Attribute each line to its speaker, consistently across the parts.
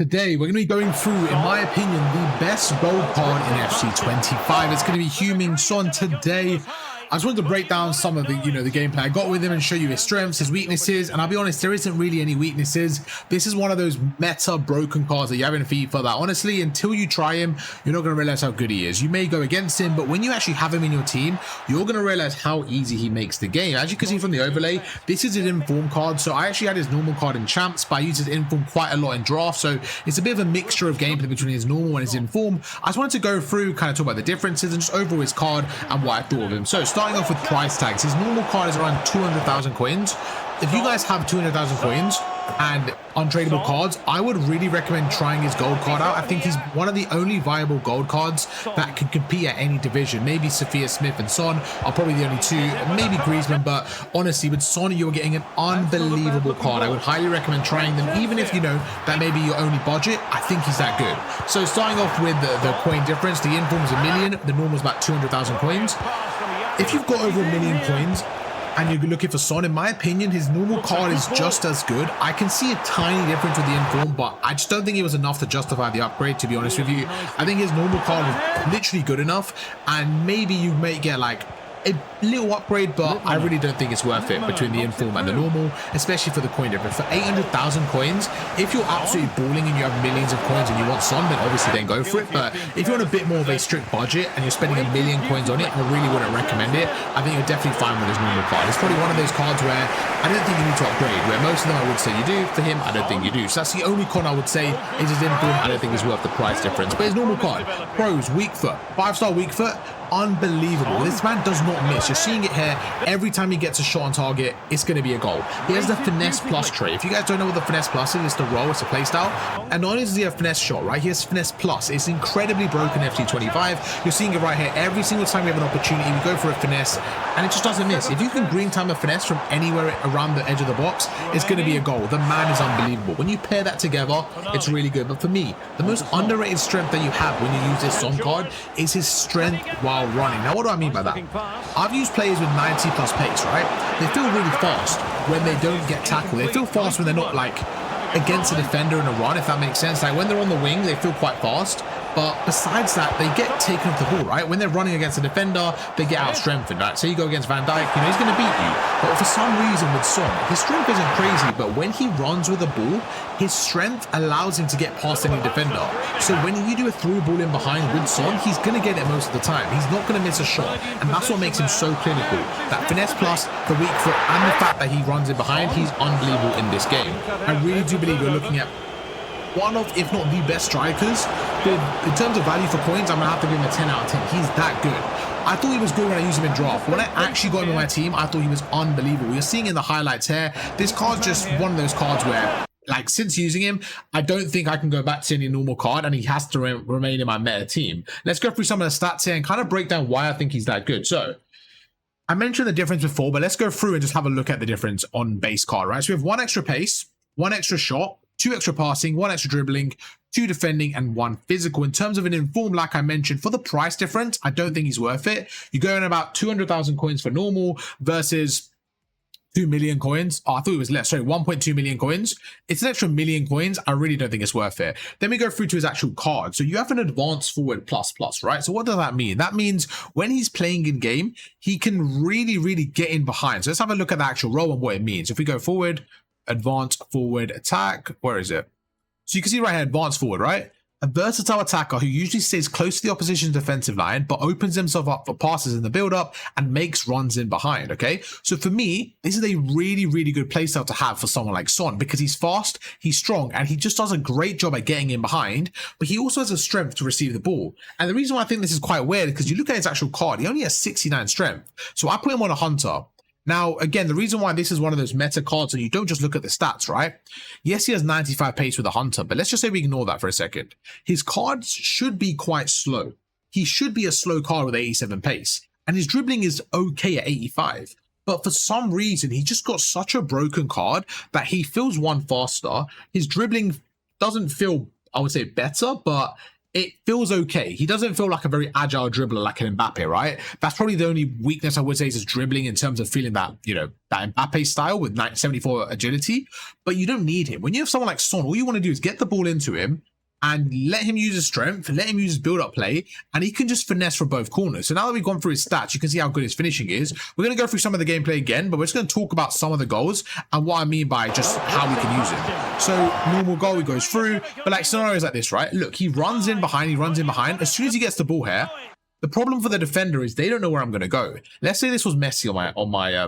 Speaker 1: Today, we're going to be going through, in my opinion, the best gold card in FC25. It's going to be Heung-min Son today. I just wanted to break down some of the, the gameplay I got with him and show you his strengths, his weaknesses. And I'll be honest, there isn't really any weaknesses. This is one of those meta broken cards that you have in FIFA that honestly, until you try him, you're not going to realize how good he is. You may go against him, but when you actually have him in your team, you're going to realize how easy he makes the game. As you can see from the overlay, this is his inform card. So I actually had his normal card in champs, but I used his inform quite a lot in draft. So it's a bit of a mixture of gameplay between his normal and his inform. I just wanted to go through, kind of talk about the differences and just overall his card and what I thought of him. So starting off with price tags, his normal card is around 200,000 coins. If you guys have 200,000 coins and untradeable cards, I would really recommend trying his gold card out. I think he's one of the only viable gold cards that can compete at any division. Maybe Sophia Smith and Son are probably the only two, maybe Griezmann, but honestly with Son you're getting an unbelievable card. I would highly recommend trying them, even if you know that maybe your only budget. I think he's that good. So starting off with the coin difference, the inform is 1 million, the normal is about 200,000 coins. If you've got over 1 million coins and you're looking for Son, in my opinion, his normal card is just as good. I can see a tiny difference with the inform, but I just don't think it was enough to justify the upgrade, to be honest with you. I think his normal card is literally good enough, and maybe you may get like a little upgrade, but I really don't think it's worth it between the inform and the normal, especially for the coin difference. For 800,000 coins, if you're absolutely balling and you have millions of coins and you want Son, then obviously then go for it. But if you're on a bit more of a strict budget and you're spending 1 million coins on it, I really wouldn't recommend it. I think you're definitely fine with his normal card. It's probably one of those cards where I don't think you need to upgrade, where most of them I would say you do. For him, I don't think you do. So that's the only con I would say is his inform. I don't think it's worth the price difference. But his normal card, pros, weak foot, 5-star weak foot, unbelievable. This man does not miss. You're seeing it here. Every time he gets a shot on target, it's going to be a goal. He has the finesse plus trait. If you guys don't know what the finesse plus is, it's the roll, it's a playstyle. And not only does he have finesse shot, right? He has finesse plus. It's incredibly broken FC25. You're seeing it right here. Every single time we have an opportunity, we go for a finesse and it just doesn't miss. If you can green time a finesse from anywhere around the edge of the box, it's going to be a goal. The man is unbelievable. When you pair that together, it's really good. But for me, the most underrated strength that you have when you use this Son card is his strength while running. Now, what do I mean by that? I've used players with 90 plus pace, right? They feel really fast when they don't get tackled. They feel fast when they're not like against a defender in a run, if that makes sense. Like when they're on the wing, they feel quite fast. But besides that, they get taken off the ball, right? When they're running against a defender, they get out-strengthened, right? So you go against Van Dijk, he's going to beat you. But for some reason with Son, his strength isn't crazy, but when he runs with the ball, his strength allows him to get past any defender. So when you do a through ball in behind with Son, he's going to get it most of the time. He's not going to miss a shot. And that's what makes him so clinical. That finesse plus, the weak foot, and the fact that he runs in behind, he's unbelievable in this game. I really do believe we're looking at one of, if not the best strikers. But in terms of value for coins, I'm going to have to give him a 10 out of 10. He's that good. I thought he was good when I used him in draft. When I actually got him in my team, I thought he was unbelievable. You're seeing in the highlights here, this card's just one of those cards where, like, since using him, I don't think I can go back to any normal card, and he has to remain in my meta team. Let's go through some of the stats here and kind of break down why I think he's that good. So I mentioned the difference before, but let's go through and just have a look at the difference on base card, right? So we have 1 extra pace, 1 extra shot, 2 extra passing, 1 extra dribbling, 2 defending, and 1 physical. In terms of an inform, like I mentioned, for the price difference, I don't think he's worth it. You're going about 200,000 coins for normal versus 2 million coins. Oh, I thought it was less. Sorry, 1.2 million coins. It's an extra million coins. I really don't think it's worth it. Then we go through to his actual card. So you have an advanced forward plus, right? So what does that mean? That means when he's playing in game, he can really get in behind. So let's have a look at the actual role and what it means. If we go forward, advanced forward attack, where is it? So you can see right here, advanced forward, right? A versatile attacker who usually stays close to the opposition's defensive line, but opens himself up for passes in the build-up and makes runs in behind, okay? So for me, this is a really good playstyle to have for someone like Son, because he's fast, he's strong, and he just does a great job at getting in behind, but he also has a strength to receive the ball. And the reason why I think this is quite weird is because you look at his actual card, he only has 69 strength. So I put him on a hunter. Now, again, the reason why this is one of those meta cards and you don't just look at the stats, right? Yes, he has 95 pace with a hunter, but let's just say we ignore that for a second. His cards should be quite slow. He should be a slow card with 87 pace, and his dribbling is okay at 85. But for some reason, he just got such a broken card that he feels one faster. His dribbling doesn't feel, I would say, better, but it feels okay. He doesn't feel like a very agile dribbler like an Mbappe, right? That's probably the only weakness I would say is his dribbling in terms of feeling that, you know, that Mbappe style with 74 agility. But you don't need him. When you have someone like Son, all you want to do is get the ball into him and let him use his strength, let him use his build-up play, and he can just finesse from both corners. So now that we've gone through his stats, you can see how good his finishing is. We're going to go through some of the gameplay again, but we're just going to talk about some of the goals and what I mean by just how we can use him. So normal goal, he goes through, but like scenarios like this, right? Look, he runs in behind. As soon as he gets the ball here, the problem for the defender is they don't know where I'm going to go. Let's say this was Messi on my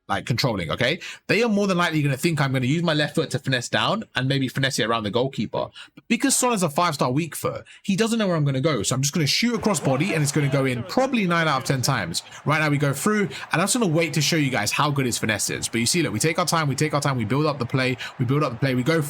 Speaker 1: like controlling, okay? They are more than likely going to think I'm going to use my left foot to finesse down and maybe finesse it around the goalkeeper. But because Son is a 5-star weak foot, he doesn't know where I'm going to go. So I'm just going to shoot across body and it's going to go in probably 9 out of 10 times. Right now we go through and I'm just going to wait to show you guys how good his finesse is. But you see, look, we take our time, we build up the play, we go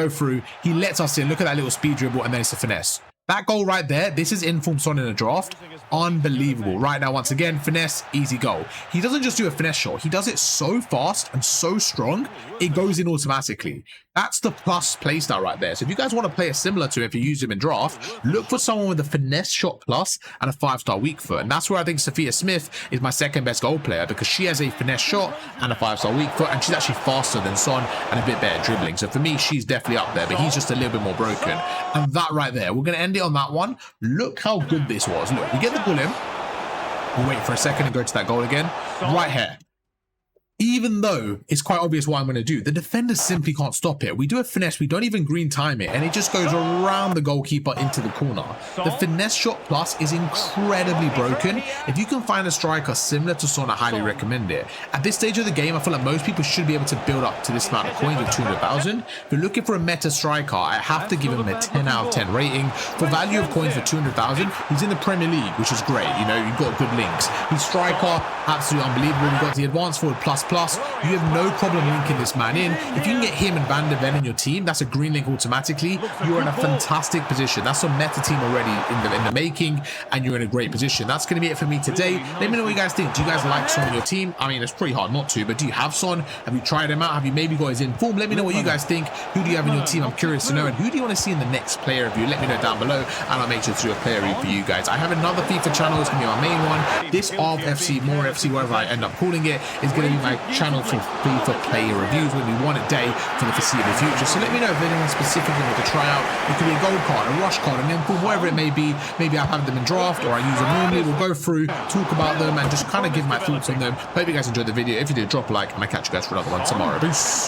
Speaker 1: through, he lets us in. Look at that little speed dribble and then it's a finesse. That goal right there, this is informed Son in a draft. Unbelievable. Right now, once again, finesse, easy goal. He doesn't just do a finesse shot. He does it so fast and so strong, it goes in automatically. That's the plus playstyle right there. So if you guys want to play a similar to if you use him in draft, look for someone with a finesse shot plus and a 5-star weak foot. And that's where I think Sophia Smith is my second best goal player because she has a finesse shot and a 5-star weak foot, and she's actually faster than Son and a bit better dribbling. So for me, she's definitely up there, but he's just a little bit more broken. And that right there, we're going to end it on that one. Look how good this was. Look, we get the ball in. We'll wait for a second and go to that goal again. Right here. Even though it's quite obvious what I'm going to do, the defender simply can't stop it. We do a finesse, we don't even green time it, and it just goes around the goalkeeper into the corner. The finesse shot plus is incredibly broken. If you can find a striker similar to Son, I highly recommend it. At this stage of the game, I feel like most people should be able to build up to this amount of coins with 200,000. If you're looking for a meta striker, I have to give him a 10 out of 10 rating. For value of coins for 200,000, he's in the Premier League, which is great. You know, you've got good links. He's striker, absolutely unbelievable. We've got the advanced forward plus. You have no problem linking this man in. If you can get him and Van der Ven in your team, that's a green link automatically. You're in a fantastic position. That's a meta team already in the making, and you're in a great position. That's going to be it for me today. Let me know what you guys think. Do you guys like Son in your team? I mean, it's pretty hard not to, but do you have Son? Have you tried him out? Have you maybe got his in form? Let me know what you guys think. Who do you have in your team? I'm curious to know. And who do you want to see in the next player review? Let me know down below, and I'll make sure to do a player review for you guys. I have another FIFA channel. It's going to be my main one. This of FC, more FC, whatever I end up calling it, is going to be my channel for FIFA player reviews. Will be one a day for the foreseeable future. So let me know if anyone specifically want to try out. It could be a gold card, a rush card, an info, whatever it may be. Maybe I have them in draft or I use them normally. We'll go through, talk about them, and just kind of give my thoughts on them. Hope you guys enjoyed the video. If you did, drop a like, and I'll catch you guys for another one tomorrow. Peace.